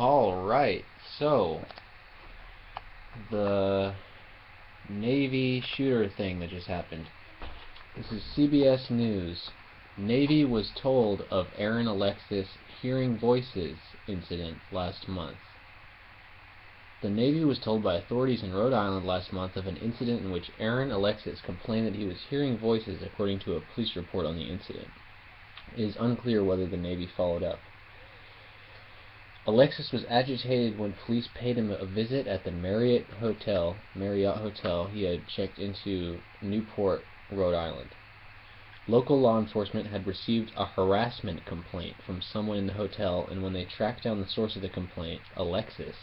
Alright, so the Navy shooter thing that just happened. This is CBS News. Navy was told of Aaron Alexis hearing voices incident last month. The Navy was told by authorities in Rhode Island last month of an incident in which Aaron Alexis complained that he was hearing voices, according to a police report on the incident. It is unclear whether the Navy followed up. Alexis was agitated when police paid him a visit at the Marriott Hotel he had checked into Newport, Rhode Island. Local law enforcement had received a harassment complaint from someone in the hotel, and when they tracked down the source of the complaint, Alexis,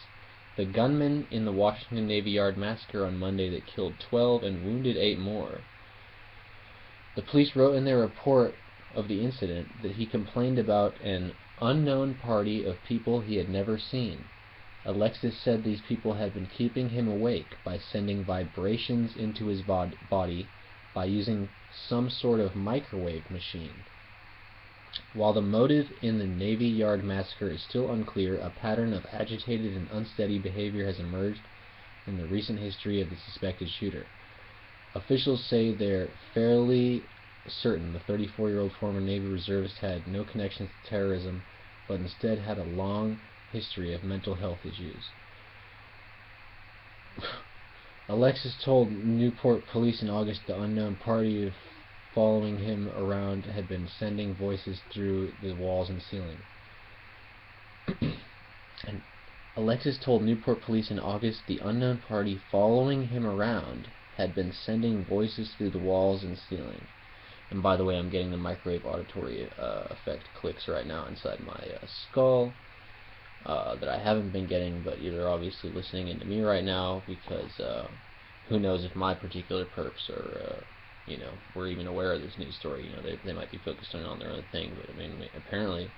the gunman in the Washington Navy Yard massacre on Monday that killed 12 and wounded 8 more. The police wrote in their report of the incident that he complained about an unknown party of people he had never seen. Alexis said these people had been keeping him awake by sending vibrations into his body by using some sort of microwave machine. While the motive in the Navy Yard massacre is still unclear, a pattern of agitated and unsteady behavior has emerged in the recent history of the suspected shooter. Officials say they're fairly certain the 34-year-old former Navy reservist had no connections to terrorism, but instead had a long history of mental health issues. Alexis told Newport police in August the unknown party following him around had been sending voices through the walls and ceiling. And Alexis told Newport police in August the unknown party following him around had been sending voices through the walls and ceiling. And by the way, I'm getting the microwave auditory effect clicks right now inside my skull that I haven't been getting, but you're obviously listening into me right now because who knows if my particular perps are, were even aware of this news story. They might be focused on their own thing, but I mean, apparently,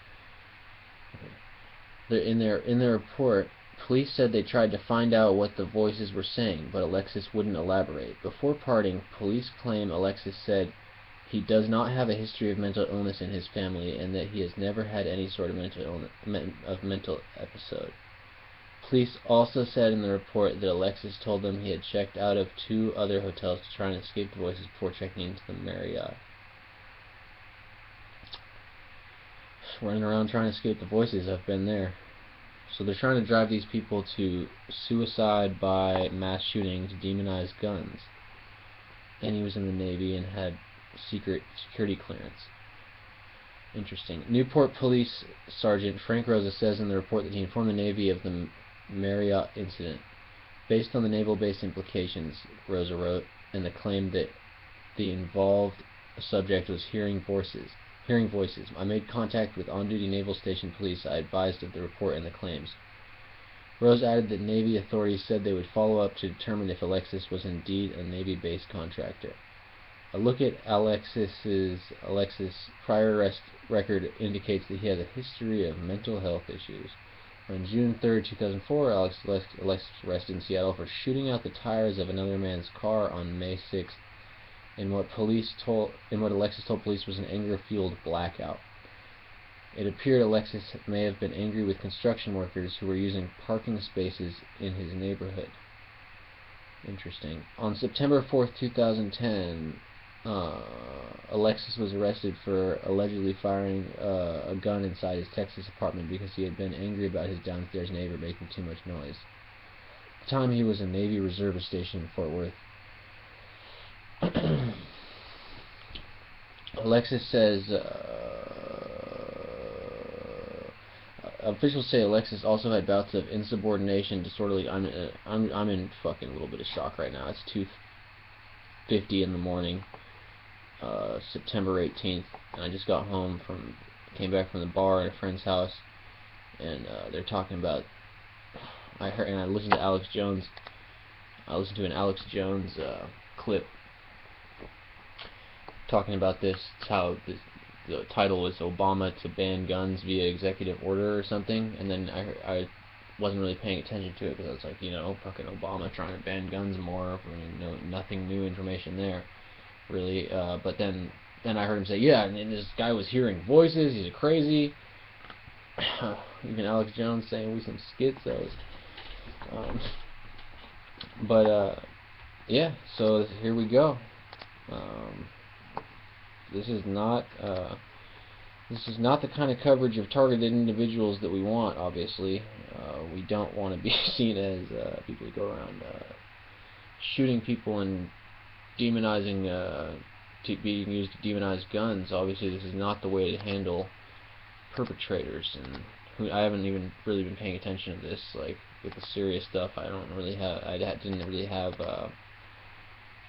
in their report, police said they tried to find out what the voices were saying, but Alexis wouldn't elaborate. Before parting, police claim Alexis said he does not have a history of mental illness in his family and that he has never had any sort of mental episode. Police also said in the report that Alexis told them he had checked out of 2 other hotels to try and escape the voices before checking into the Marriott. Running around trying to escape the voices, I've been there. So they're trying to drive these people to suicide by mass shooting to demonize guns. And he was in the Navy and had secret security clearance. Interesting. Newport Police Sergeant Frank Rosa says in the report that he informed the Navy of the Marriott incident. Based on the naval-based implications, Rosa wrote, and the claim that the involved subject was hearing voices. I made contact with on-duty Naval Station Police. I advised of the report and the claims. Rose added that Navy authorities said they would follow up to determine if Alexis was indeed a Navy-based contractor. A look at Alexis' prior arrest record indicates that he has a history of mental health issues. On June 3, 2004, Alexis was arrested in Seattle for shooting out the tires of another man's car on May 6th in what Alexis told police was an anger-fueled blackout. It appeared Alexis may have been angry with construction workers who were using parking spaces in his neighborhood. Interesting. On September 4th, 2010, Alexis was arrested for allegedly firing a gun inside his Texas apartment because he had been angry about his downstairs neighbor making too much noise. At the time, he was a Navy reservist stationed in Fort Worth. Alexis says officials say Alexis also had bouts of insubordination, disorderly. I'm in fucking a little bit of shock right now. It's 2:50 in the morning, September 18th, and I just came back from the bar at a friend's house, and they're talking about. I listened to Alex Jones. I listened to an Alex Jones clip talking about this. It's how the title was Obama to ban guns via executive order or something, and then I wasn't really paying attention to it because I was like, fucking Obama trying to ban guns more. Nothing new information there, really. But then I heard him say, yeah, and this guy was hearing voices. He's crazy. Even Alex Jones saying we some schizos. But yeah, so here we go. Um, this is not the kind of coverage of targeted individuals that we want. Obviously, we don't want to be seen as people who go around shooting people and demonizing, being used to demonize guns. Obviously, this is not the way to handle perpetrators. And I haven't even really been paying attention to this. Like with the serious stuff, I didn't really have a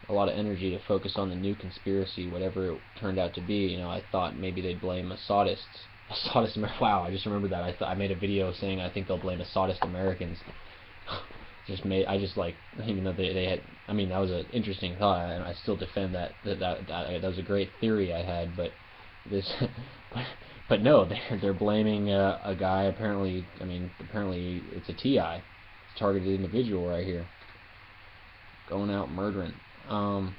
lot of energy to focus on the new conspiracy, whatever it turned out to be. I thought maybe they'd blame Assadists. Wow, I just remembered that. I made a video saying I think they'll blame Assadist Americans. I just like, even though they had, I mean, that was an interesting thought, and I still defend that was a great theory I had, but this, but no, they're blaming a guy. Apparently it's a TI, targeted individual right here, going out murdering. So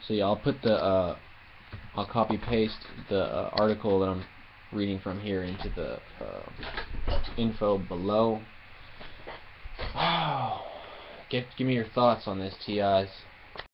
yeah, I'll copy paste the article that I'm reading from here into the info below. Give me your thoughts on this, TIs.